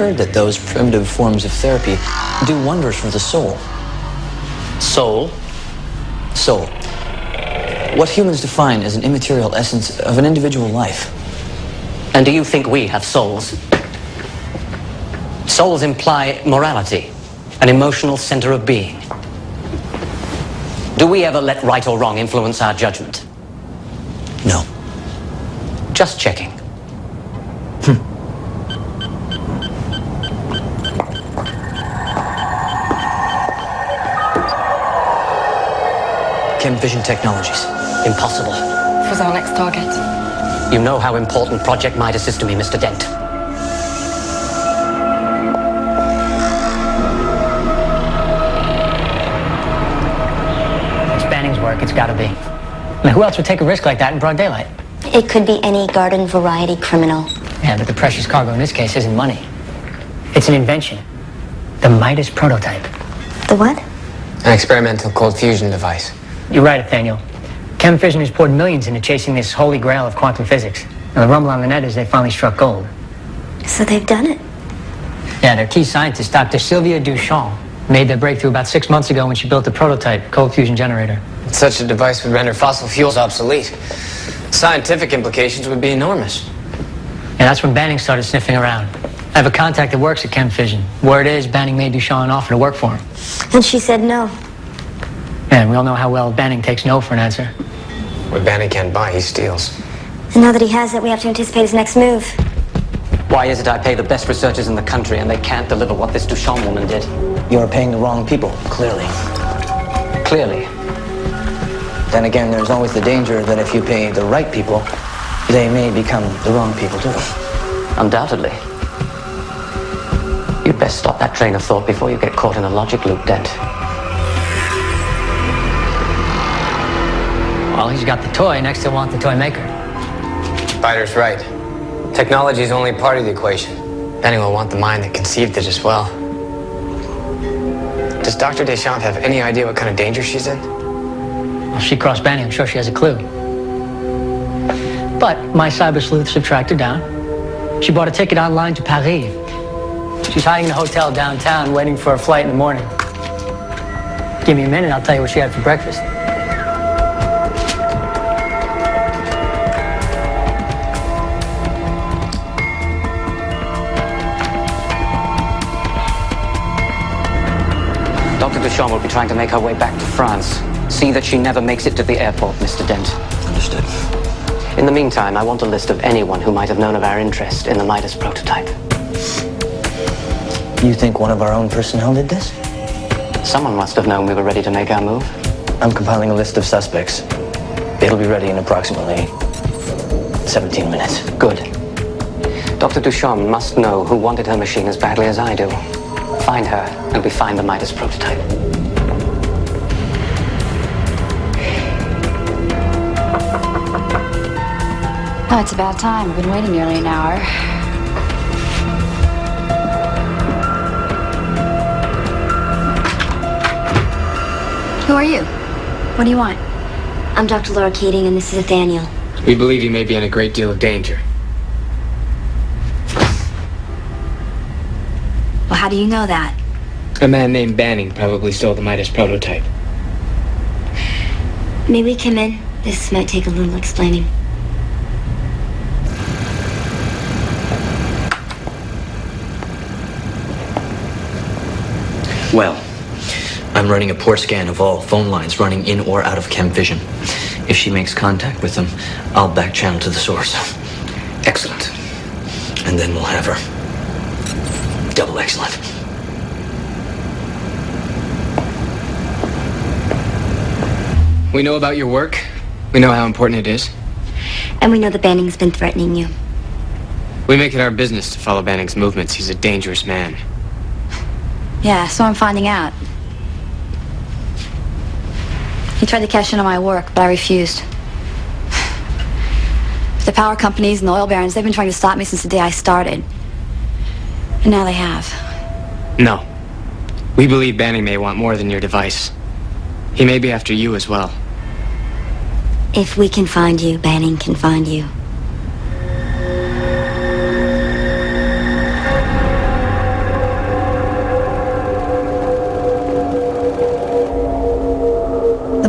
heard that those primitive forms of therapy do wonders for the soul. Soul? Soul. What humans define as an immaterial essence of an individual life. And do you think we have souls? Souls imply morality, an emotional center of being. Do we ever let right or wrong influence our judgment? No. Just checking. Chem Vision Technologies. Impossible. Who's our next target? You know how important Project Midas is to me, Mr. Dent. It's Banning's work, it's gotta be. Now, who else would take a risk like that in broad daylight? It could be any garden variety criminal. Yeah, but the precious cargo in this case isn't money. It's an invention. The Midas prototype. The what? An experimental cold fusion device. You're right, Nathaniel. Chem Fission has poured millions into chasing this holy grail of quantum physics. And the rumble on the net is they finally struck gold. So they've done it. Yeah, their key scientist, Dr. Sylvia Duchamp, made their breakthrough about 6 months ago when she built the prototype cold fusion generator. Such a device would render fossil fuels obsolete. Scientific implications would be enormous. And that's when Banning started sniffing around. I have a contact that works at Chem Fission. Word is, Banning made Duchamp an offer to work for him. And she said no. And we all know how well Banning takes no for an answer. What Banning can't buy, he steals. And now that he has it, we have to anticipate his next move. Why is it I pay the best researchers in the country and they can't deliver what this Duchamp woman did? You're paying the wrong people, clearly. Clearly. Then again, there's always the danger that if you pay the right people, they may become the wrong people too. Undoubtedly. You'd best stop that train of thought before you get caught in a logic loop, Dent. Well, he's got the toy, next he'll want the toy maker. Spider's right. Technology is only part of the equation. Banning will want the mind that conceived it as well. Does Dr. Deschamps have any idea what kind of danger she's in? Well, she crossed Banning, I'm sure she has a clue. But my cyber sleuths have tracked her down. She bought a ticket online to Paris. She's hiding in a hotel downtown, waiting for a flight in the morning. Give me a minute, I'll tell you what she had for breakfast. Dr. Duchamp will be trying to make her way back to France. See that she never makes it to the airport, Mr. Dent. Understood. In the meantime, I want a list of anyone who might have known of our interest in the Midas prototype. You think one of our own personnel did this? Someone must have known we were ready to make our move. I'm compiling a list of suspects. It'll be ready in approximately 17 minutes. Good. Dr. Duchamp must know who wanted her machine as badly as I do. Find her, and we find the Midas prototype. Oh, it's about time. We've been waiting nearly an hour. Who are you? What do you want? I'm Dr. Laura Keating, and this is Nathaniel. We believe you may be in a great deal of danger. Well, how do you know that? A man named Banning probably stole the Midas prototype. May we come in? This might take a little explaining. Well, I'm running a port scan of all phone lines running in or out of Chem Vision. If she makes contact with them, I'll back channel to the source. Excellent. And then we'll have her. Double excellent. We know about your work. We know how important it is. And we know that Banning's been threatening you. We make it our business to follow Banning's movements. He's a dangerous man. Yeah, so I'm finding out. He tried to cash in on my work, but I refused. The power companies and the oil barons, they've been trying to stop me since the day I started. And now they have. No. We believe Banning may want more than your device. He may be after you as well. If we can find you, Banning can find you.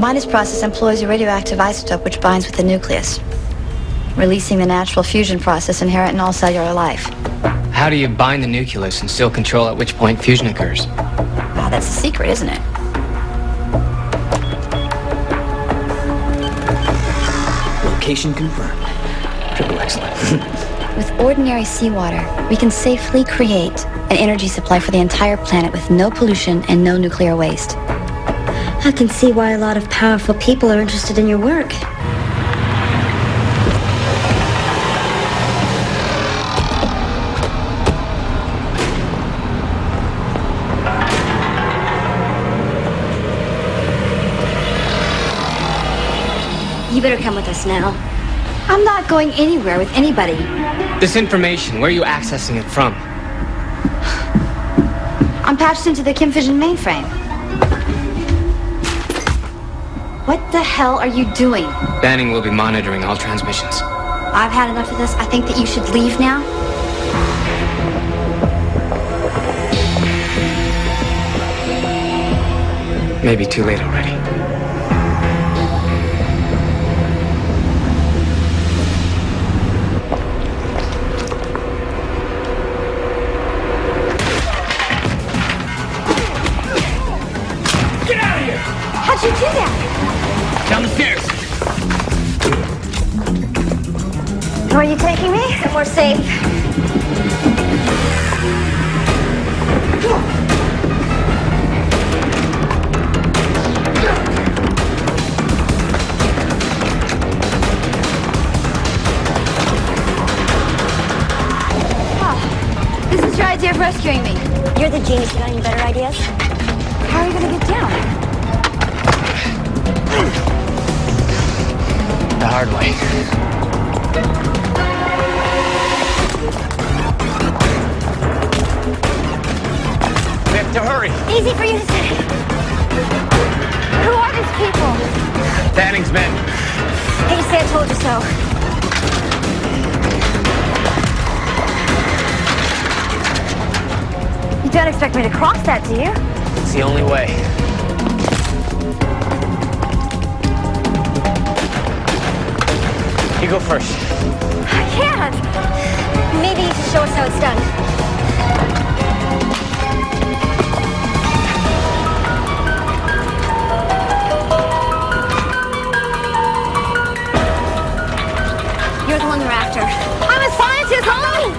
Midas process employs a radioactive isotope which binds with the nucleus, releasing the natural fusion process inherent in all cellular life. How do you bind the nucleus and still control at which point fusion occurs? Wow, that's the secret, isn't it? Location confirmed. Triple excellent. With ordinary seawater, we can safely create an energy supply for the entire planet with no pollution and no nuclear waste. I can see why a lot of powerful people are interested in your work. You better come with us now. I'm not going anywhere with anybody. This information, where are you accessing it from? I'm patched into the Kim Fission mainframe. What the hell are you doing? Banning will be monitoring all transmissions. I've had enough of this. I think that you should leave now. Maybe too late already. How'd you do that? Down the stairs. Where are you taking me? Somewhere safe. Oh, this is your idea of rescuing me. You're the genius. You got any better ideas? How are you gonna get down? The hard way. We have to hurry. Easy for you to say. Who are these people? Banning's men. Hey, say I told you so. You don't expect me to cross that, do you? It's the only way. You go first. I can't. Maybe you should show us how it's done. You're the one they're after. I'm a scientist, only.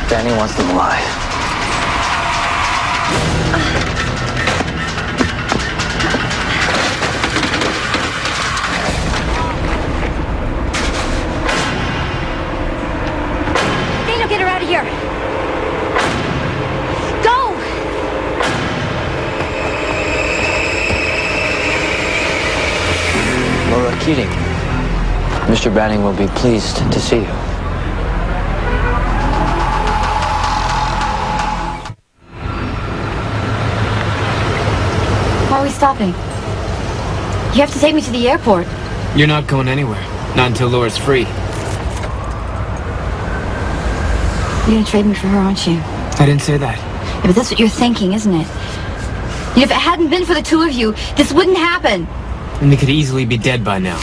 Danny wants them alive. Daniel, get her out of here. Go! Laura Keating. Mr. Banning will be pleased to see you. Why are we stopping? You have to take me to the airport. You're not going anywhere. Not until Laura's free. You're gonna trade me for her, aren't you? I didn't say that. Yeah, but that's what you're thinking, isn't it? And if it hadn't been for the two of you, this wouldn't happen. And they could easily be dead by now.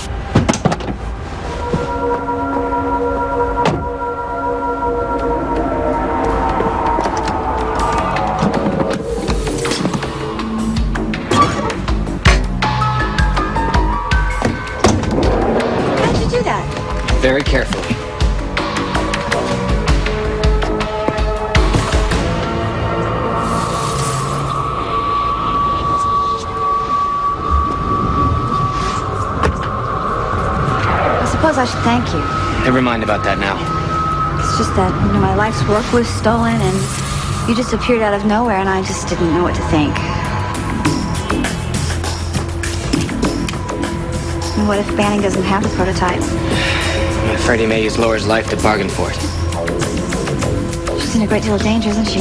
How'd you do that? Very carefully. I suppose I should thank you. Never mind about that now. It's just that, my life's work was stolen and you just appeared out of nowhere and I just didn't know what to think. And what if Banning doesn't have the prototype? I'm afraid he may use Laura's life to bargain for it. She's in a great deal of danger, isn't she?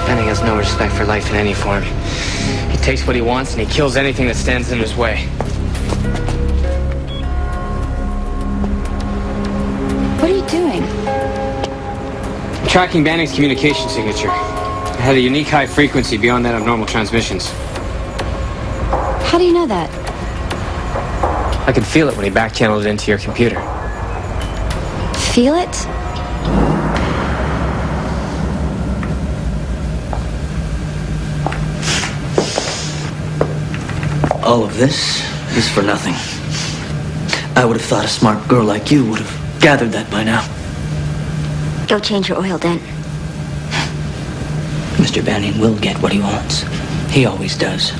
Banning has no respect for life in any form. He takes what he wants and he kills anything that stands in his way. What are you doing? Tracking Banning's communication signature. It had a unique high frequency beyond that of normal transmissions. How do you know that? I could feel it when he back-channeled it into your computer. Feel it? All of this is for nothing. I would have thought a smart girl like you would have gathered that by now. Go change your oil, Dent. Mr. Banning will get what he wants. He always does.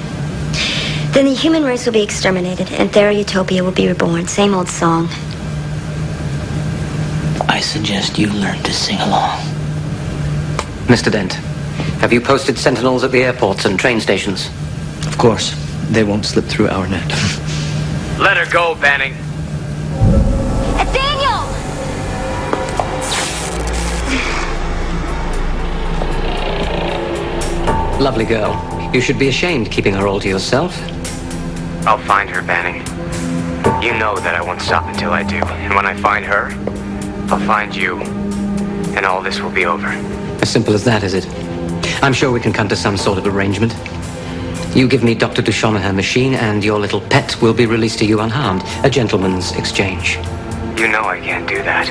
Then the human race will be exterminated, and Thera-Utopia will be reborn. Same old song. I suggest you learn to sing along. Mr. Dent, have you posted sentinels at the airports and train stations? Of course. They won't slip through our net. Let her go, Banning. Daniel! Lovely girl. You should be ashamed keeping her all to yourself. I'll find her, Banning. You know that I won't stop until I do. And when I find her, I'll find you. And all this will be over. As simple as that, is it? I'm sure we can come to some sort of arrangement. You give me Dr. Duchamp and her machine, and your little pet will be released to you unharmed. A gentleman's exchange. You know I can't do that.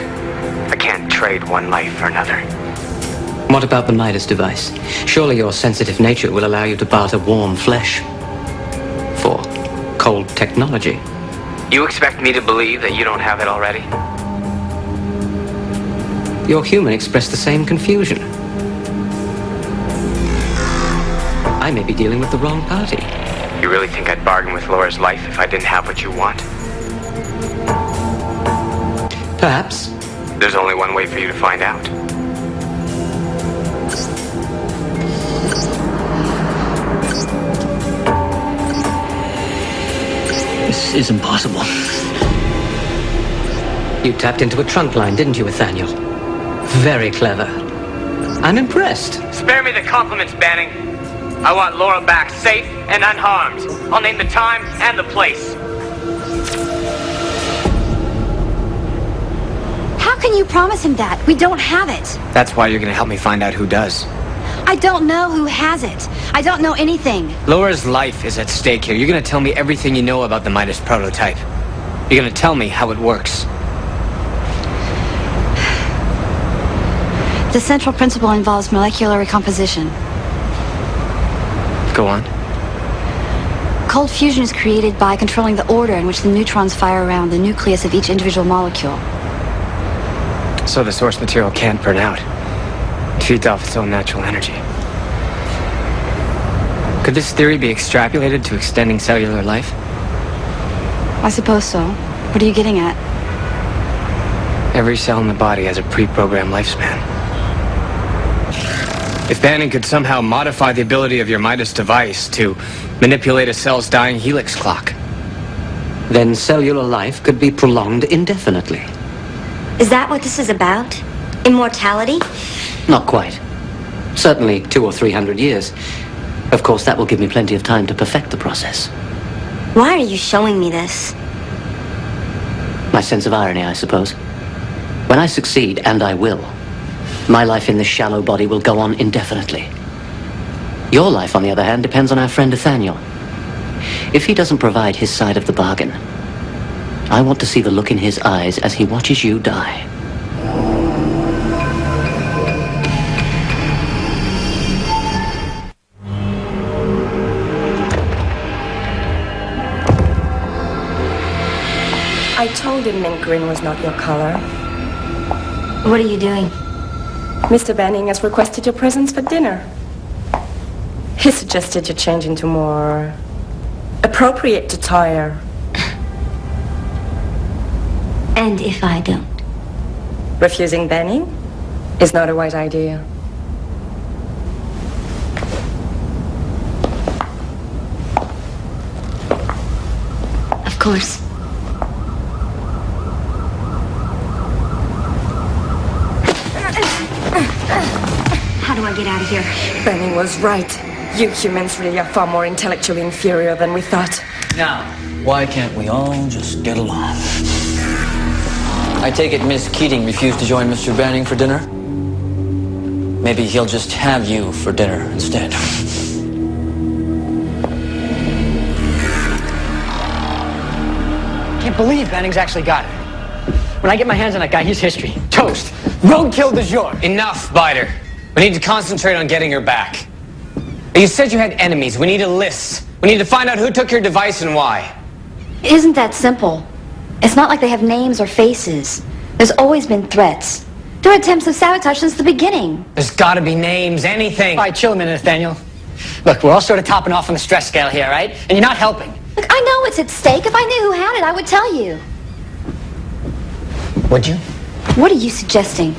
I can't trade one life for another. What about the Midas device? Surely your sensitive nature will allow you to barter warm flesh for cold technology. You expect me to believe that you don't have it already? Your human expressed the same confusion. I may be dealing with the wrong party. You really think I'd bargain with Laura's life if I didn't have what you want? Perhaps. There's only one way for you to find out. This is impossible. You tapped into a trunk line, didn't you, Nathaniel? Very clever. I'm impressed. Spare me the compliments, Banning. I want Laura back safe and unharmed. I'll name the time and the place. How can you promise him that? We don't have it. That's why you're gonna help me find out who does. I don't know who has it. I don't know anything. Laura's life is at stake here. You're gonna tell me everything you know about the Midas prototype. You're gonna tell me how it works. The central principle involves molecular recomposition. Go on. Cold fusion is created by controlling the order in which the neutrons fire around the nucleus of each individual molecule. So the source material can't burn out. It feeds off its own natural energy. Could this theory be extrapolated to extending cellular life? I suppose so. What are you getting at? Every cell in the body has a pre-programmed lifespan. If Banning could somehow modify the ability of your Midas device to manipulate a cell's dying helix clock, Then cellular life could be prolonged indefinitely. Is that what this is about? Immortality? Not quite. Certainly 200 or 300 years. Of course, that will give me plenty of time to perfect the process. Why are you showing me this? My sense of irony, I suppose. When I succeed, and I will, my life in this shallow body will go on indefinitely. Your life, on the other hand, depends on our friend Nathaniel. If he doesn't provide his side of the bargain, I want to see the look in his eyes as he watches you die. I told him mint green was not your color. What are you doing? Mr. Banning has requested your presence for dinner. He suggested you change into more appropriate attire. And if I don't? Refusing Banning is not a wise idea. Of course. How do I get out of here? Banning was right. You humans really are far more intellectually inferior than we thought. Now, why can't we all just get along? I take it Miss Keating refused to join Mr. Banning for dinner? Maybe he'll just have you for dinner instead. Can't believe Banning's actually got it. When I get my hands on that guy, he's history. Toast. Roadkill du jour. Enough, Biter. We need to concentrate on getting her back. You said you had enemies. We need a list. We need to find out who took your device and why. It isn't that simple. It's not like they have names or faces. There's always been threats. There are attempts of sabotage since the beginning. There's gotta be names, anything. All right, chill a minute, Nathaniel. Look, we're all sort of topping off on the stress scale here, right? And you're not helping. Look, I know it's at stake. If I knew who had it, I would tell you. Would you? What are you suggesting?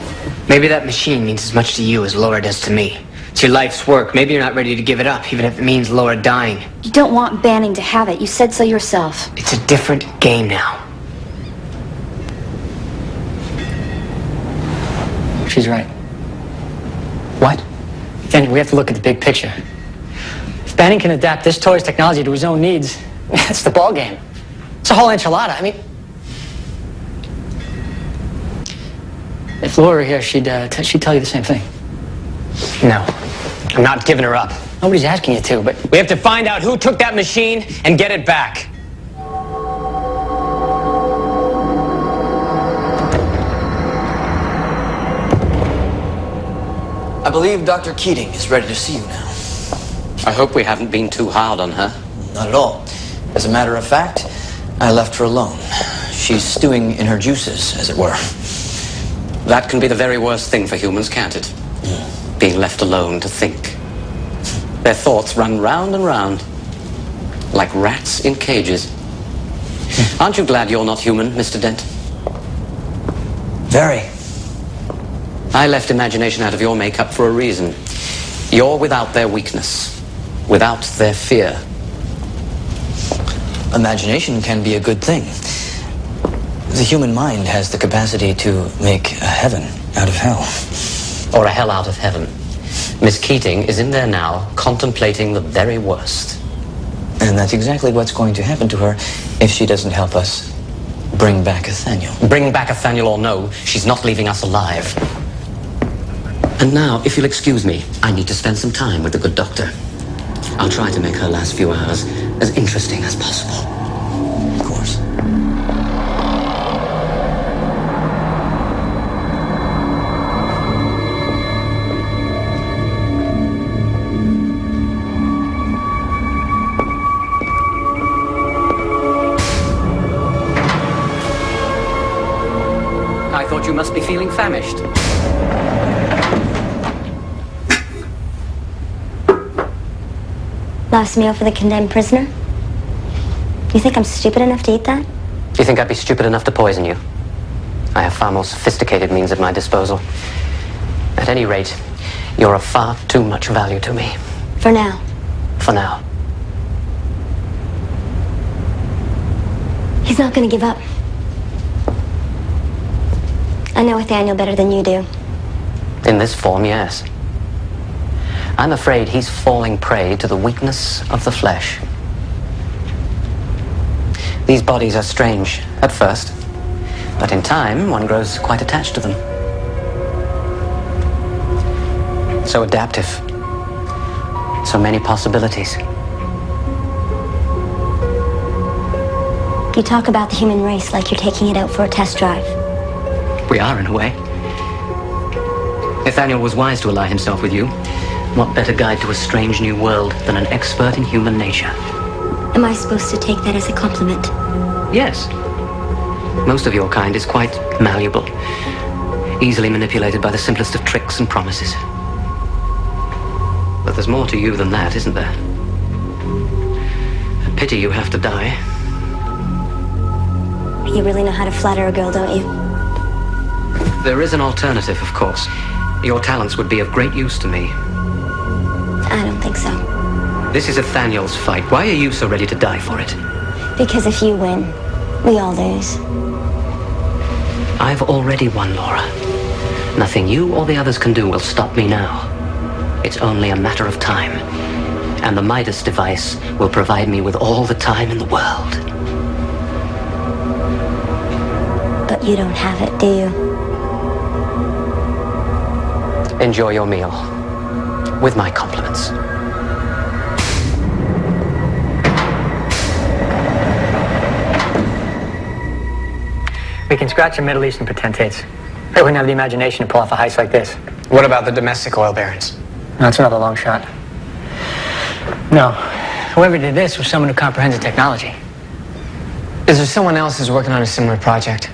Maybe that machine means as much to you as Laura does to me. It's your life's work. Maybe you're not ready to give it up, even if it means Laura dying. You don't want Banning to have it. You said so yourself. It's a different game now. She's right. What? Nathaniel, we have to look at the big picture. If Banning can adapt this toy's technology to his own needs, that's the ball game. It's a whole enchilada. I mean, if Laura were here, she'd tell you the same thing. No, I'm not giving her up. Nobody's asking you to, but We have to find out who took that machine and get it back. I believe Dr. Keating is ready to see you now. I hope we haven't been too hard on her. Not at all. As a matter of fact, I left her alone. She's stewing in her juices, as it were. That can be the very worst thing for humans, can't it? Being left alone to think. Their thoughts run round and round, like rats in cages. Aren't you glad you're not human, Mr. Dent? Very. I left imagination out of your makeup for a reason. You're without their weakness, without their fear. Imagination can be a good thing. The human mind has the capacity to make a heaven out of hell. Or a hell out of heaven. Miss Keating is in there now, contemplating the very worst. And that's exactly what's going to happen to her if she doesn't help us bring back Nathaniel. Bring back Nathaniel or no, she's not leaving us alive. And now, if you'll excuse me, I need to spend some time with the good doctor. I'll try to make her last few hours as interesting as possible. Of course. I thought you must be feeling famished. Last meal for the condemned prisoner? You think I'm stupid enough to eat that? Do you think I'd be stupid enough to poison you? I have far more sophisticated means at my disposal. At any rate, you're of far too much value to me. For now. For now. He's not gonna give up. I know Nathaniel better than you do. In this form, yes. I'm afraid he's falling prey to the weakness of the flesh. These bodies are strange at first, but in time, one grows quite attached to them. So adaptive. So many possibilities. You talk about the human race like you're taking it out for a test drive. We are, in a way. Nathaniel was wise to ally himself with you. What better guide to a strange new world than an expert in human nature? Am I supposed to take that as a compliment? Yes. Most of your kind is quite malleable, easily manipulated by the simplest of tricks and promises. But there's more to you than that, isn't there? A pity you have to die. You really know how to flatter a girl, don't you? There is an alternative, of course. Your talents would be of great use to me. I don't think so. This is Nathaniel's fight. Why are you so ready to die for it? Because if you win, we all lose. I've already won, Laura. Nothing you or the others can do will stop me now. It's only a matter of time. And the Midas device will provide me with all the time in the world. But you don't have it, do you? Enjoy your meal. With my compliments. We can scratch the Middle Eastern potentates. They wouldn't have the imagination to pull off a heist like this. What about the domestic oil barons? That's another long shot. No. Whoever did this was someone who comprehends the technology. Is there someone else who's working on a similar project?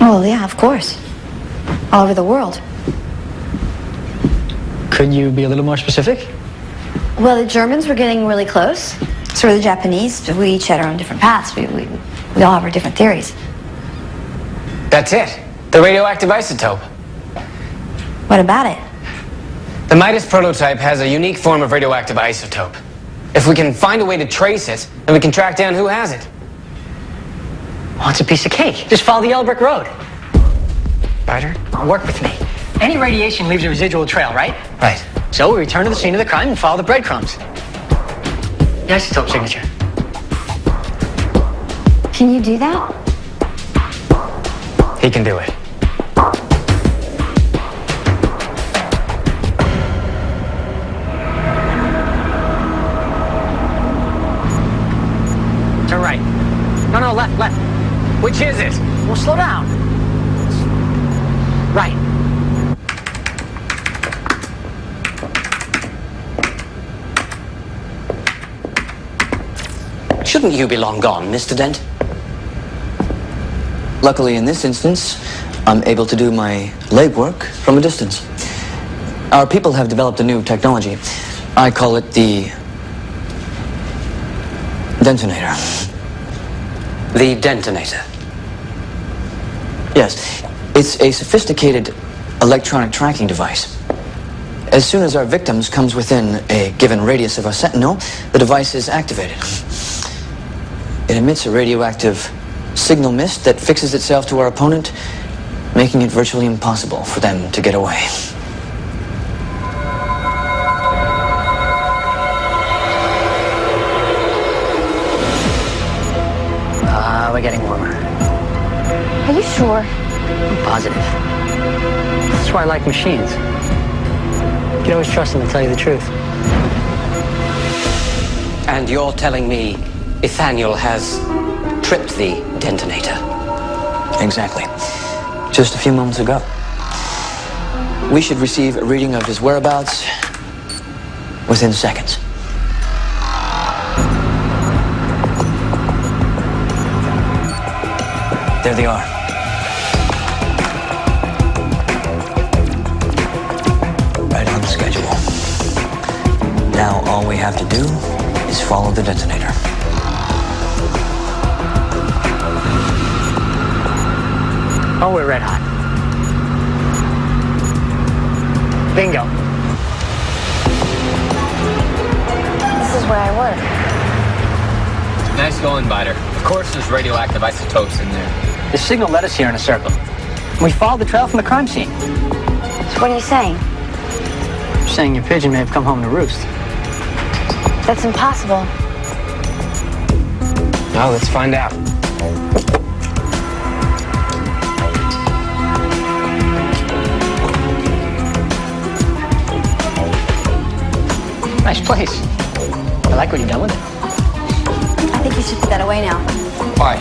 Well, yeah, of course. All over the world. Could you be a little more specific? Well, the Germans were getting really close. So were the Japanese. We each had our own different paths. We all have our different theories. That's it. The radioactive isotope. What about it? The Midas prototype has a unique form of radioactive isotope. If we can find a way to trace it, then we can track down who has it. Well, it's a piece of cake. Just follow the yellow brick road. Biter? Work with me. Any radiation leaves a residual trail, right? Right. So we return to the scene of the crime and follow the breadcrumbs. The isotope signature. Can you do that? He can do it. Turn right. No, left. Which is it? Well, slow down. Right. Shouldn't you be long gone, Mr. Dent? Luckily, in this instance, I'm able to do my legwork from a distance. Our people have developed a new technology. I call it the detonator. The detonator. Yes, it's a sophisticated electronic tracking device. As soon as our victims comes within a given radius of a sentinel, the device is activated. It emits a radioactive signal mist that fixes itself to our opponent, making it virtually impossible for them to get away. We're getting warmer. Are you sure? I'm positive. That's why I like machines. You can always trust them to tell you the truth. And you're telling me Nathaniel has tripped the detonator? Exactly. Just a few moments ago. We should receive a reading of his whereabouts within seconds. There they are. Right on schedule. Now all we have to do is follow the detonator. Oh, we're red hot. Bingo. This is where I work. Nice going, Biter. Of course there's radioactive isotopes in there. The signal led us here in a circle. We followed the trail from the crime scene. So what are you saying? I'm saying your pigeon may have come home to roost. That's impossible. Now let's find out. Nice place. I like what you've done with it. I think you should put that away now. Why?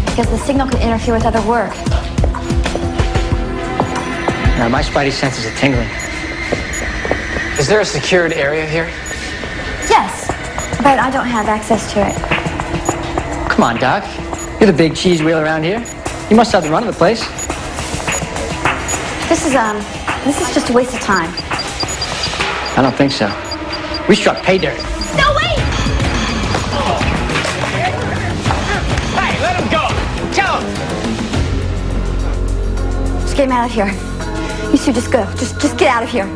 Because the signal could interfere with other work. Now, my spidey senses are tingling. Is there a secured area here? Yes, but I don't have access to it. Come on, Doc. You're the big cheese wheel around here. You must have the run of the place. This is just a waste of time. I don't think so. We struck pay dirt. No, wait! Hey, let him go! Tell him! Just get him out of here. You two, just go. Just get out of here.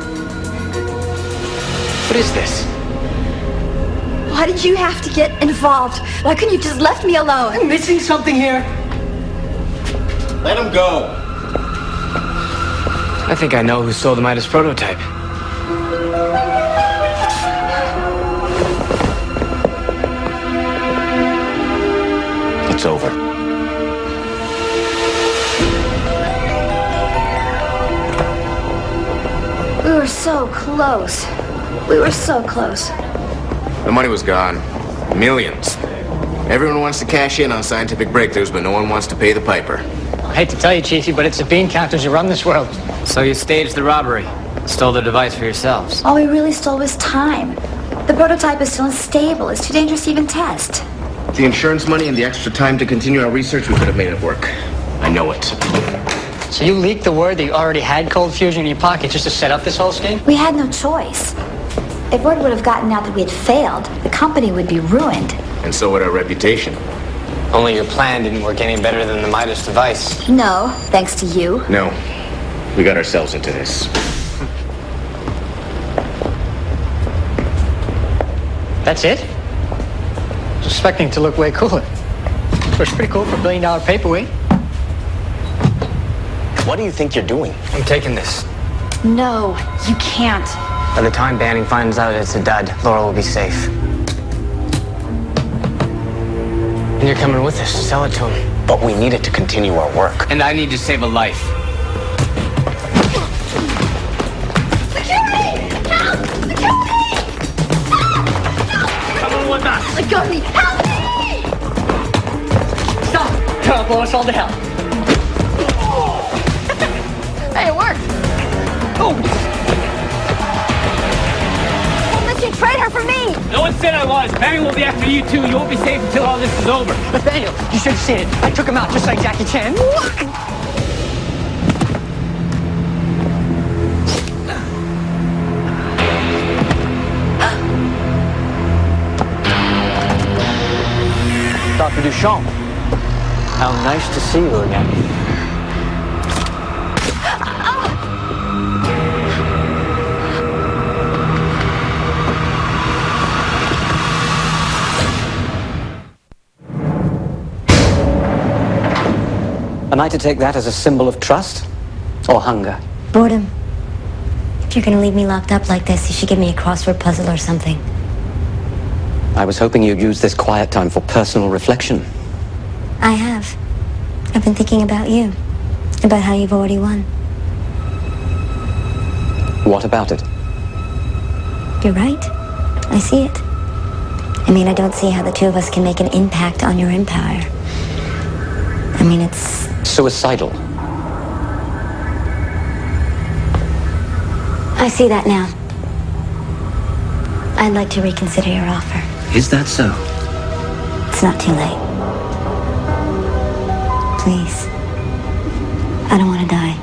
What is this? Why did you have to get involved? Why couldn't you just left me alone? I'm missing something here. Let him go. I think I know who stole the Midas prototype. it's over. We were so close. We were so close. The money was gone. Millions. Everyone wants to cash in on scientific breakthroughs, but no one wants to pay the piper. I hate to tell you, Chiefy, but it's the bean counters who run this world. So you staged the robbery. Stole the device for yourselves. All we really stole was time. The prototype is still unstable. It's too dangerous to even test. The insurance money and the extra time to continue our research, we could have made it work. I know it. So you leaked the word that you already had cold fusion in your pocket just to set up this whole scheme? We had no choice. If word would have gotten out that we had failed, the company would be ruined. And so would our reputation. Only your plan didn't work any better than the Midas device. No, thanks to you. No. We got ourselves into this. That's it? I was expecting it to look way cooler. It was pretty cool for $1 billion paperweight. What do you think you're doing? I'm taking this. No, you can't. By the time Banning finds out it's a dud, Laura will be safe. And you're coming with us to sell it to him. But we needed to continue our work. And I need to save a life. Security! Help! Security! Come on with us. Let go of me! Help me! Stop! Don't blow us all to hell. Hey, it worked! Oh! You trade her for me! No one said I was. Banning will be after you too. You won't be safe until all this is over. Nathaniel, you should have seen it. I took him out just like Jackie Chan. Dr. Duchamp, how nice to see you again. Am I to take that as a symbol of trust or hunger? Boredom. If you're gonna leave me locked up like this, you should give me a crossword puzzle or something. I was hoping you'd use this quiet time for personal reflection. I have. I've been thinking about you. About how you've already won. What about it? You're right. I see it. I mean, I don't see how the two of us can make an impact on your empire. I mean, it's... Suicidal. I see that now. I'd like to reconsider your offer. Is that so? It's not too late. Please. I don't want to die.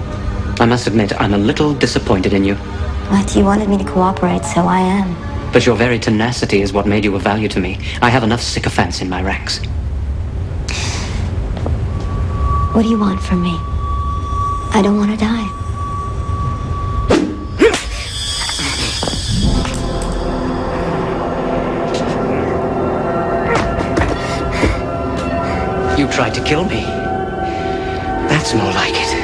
I must admit, I'm a little disappointed in you. What? You wanted me to cooperate, so I am. But your very tenacity is what made you of value to me. I have enough sycophants in my ranks. What do you want from me? I don't want to die. You tried to kill me. That's more like it.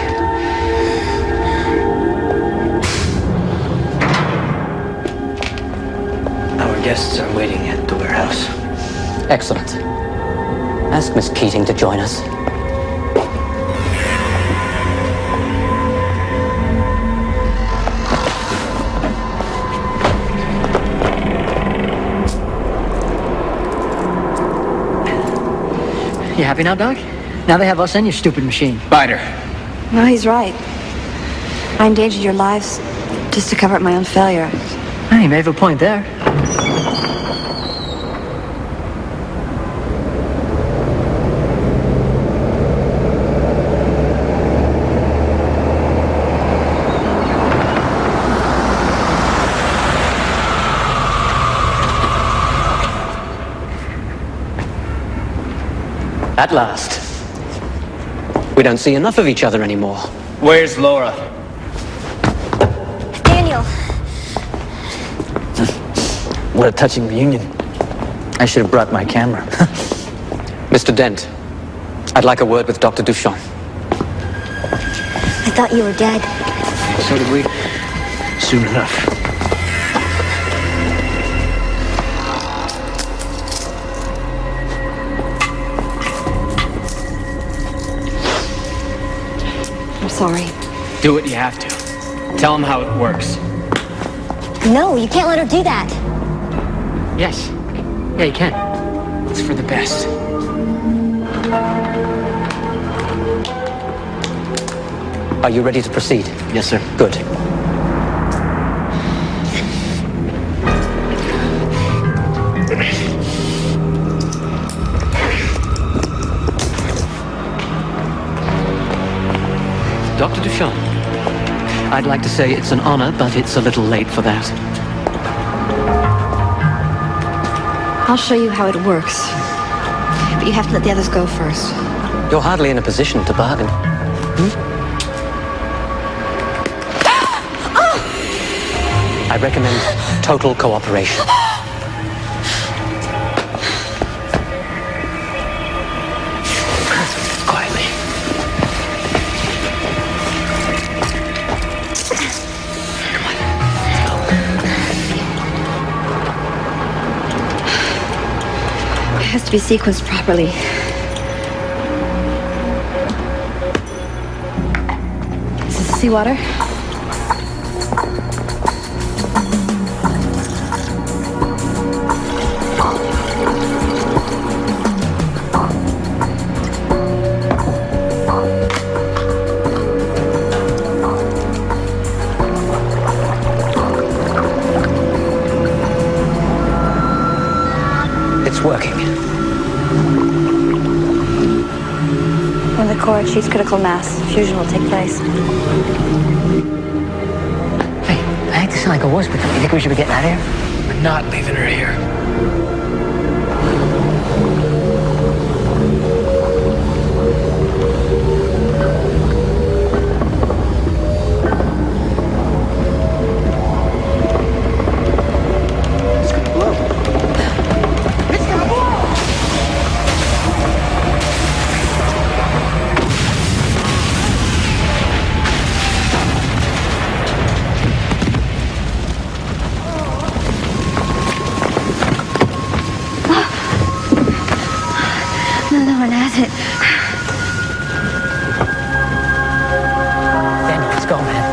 Our guests are waiting at the warehouse. Excellent. Ask Miss Keating to join us. You happy now, Doc? Now they have us and your stupid machine. Biter. No, he's right. I endangered your lives just to cover up my own failure. Hey, you may have a point there. At last. We don't see enough of each other anymore. Where's Laura? Daniel! What a touching reunion. I should have brought my camera. Mr. Dent, I'd like a word with Dr. Duchamp. I thought you were dead. So did we. Soon enough. sorry. Do what you have to. Tell him how it works. No, you can't let her do that. Yes. Yeah, you can. It's for the best. Are you ready to proceed? Yes, sir. Good. Dr. Duchamp, I'd like to say it's an honor, but it's a little late for that. I'll show you how it works. But you have to let the others go first. You're hardly in a position to bargain. I recommend total cooperation. Quietly. It has to be sequenced properly. This is seawater. It's working. When the core achieves critical mass, fusion will take place. Hey, I hate to sound like a wuss, but don't you think we should be getting out of here? We're not leaving her here. No one has it. Daniel, let's go, man.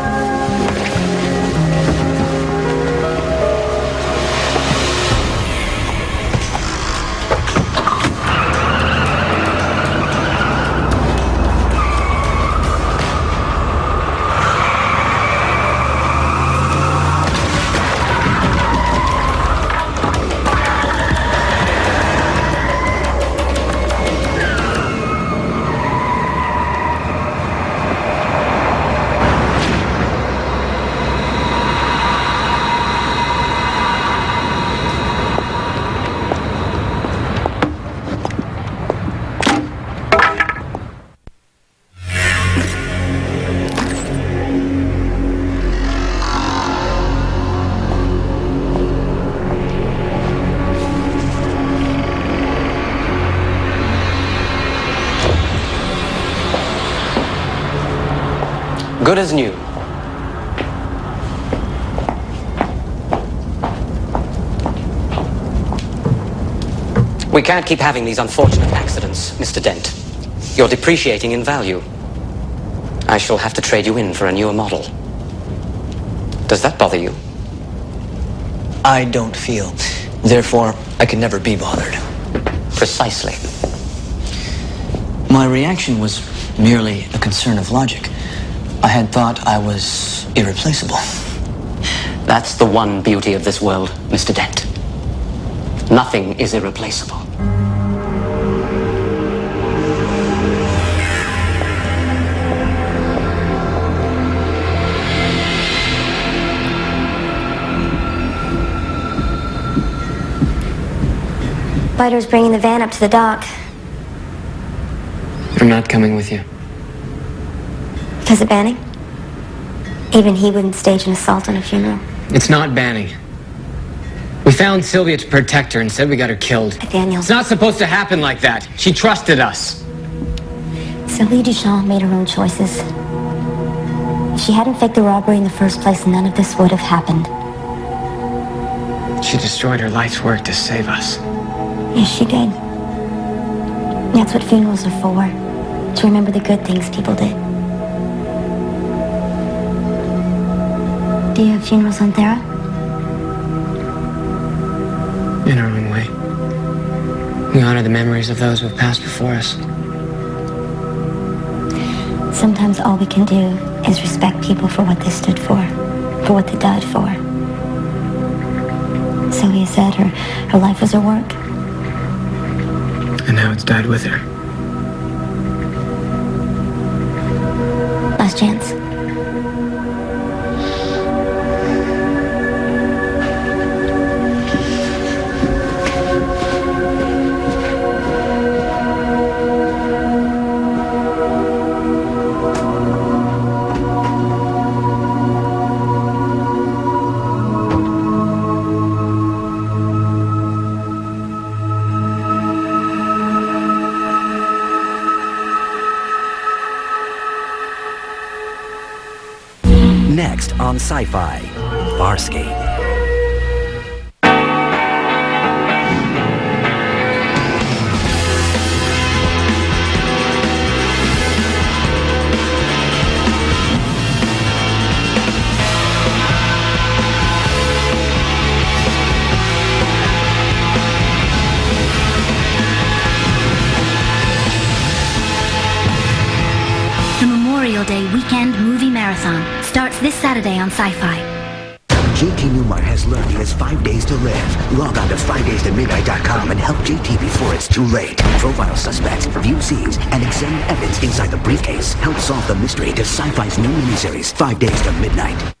Good as new. We can't keep having these unfortunate accidents, Mr. Dent. You're depreciating in value. I shall have to trade you in for a newer model. Does that bother you? I don't feel. Therefore, I can never be bothered. Precisely. My reaction was merely a concern of logic. I had thought I was irreplaceable. That's the one beauty of this world, Mr. Dent. Nothing is irreplaceable. Biter's bringing the van up to the dock. I'm not coming with you. Because of Banning? Even he wouldn't stage an assault on a funeral. It's not Banning. We found Sylvia to protect her and said we got her killed. Daniel. It's not supposed to happen like that. She trusted us. Sylvia Duchamp made her own choices. If she hadn't faked the robbery in the first place, none of this would have happened. She destroyed her life's work to save us. Yes, she did. That's what funerals are for. To remember the good things people did. Do you have funerals on Thera? In our own way. We honor the memories of those who have passed before us. Sometimes all we can do is respect people for what they stood for what they died for. Sylvia said her life was her work. And now it's died with her. Last chance. Next on Sci-Fi, Farscape. The Memorial Day Weekend Movie Marathon starts this Saturday on Sci-Fi. JT Newmar has learned he has 5 days to live. Log on to 5daystomidnight.com and help JT before it's too late. Profile suspects, view scenes, and examine evidence inside the briefcase. Help solve the mystery to Sci-Fi's new miniseries, 5 Days to Midnight.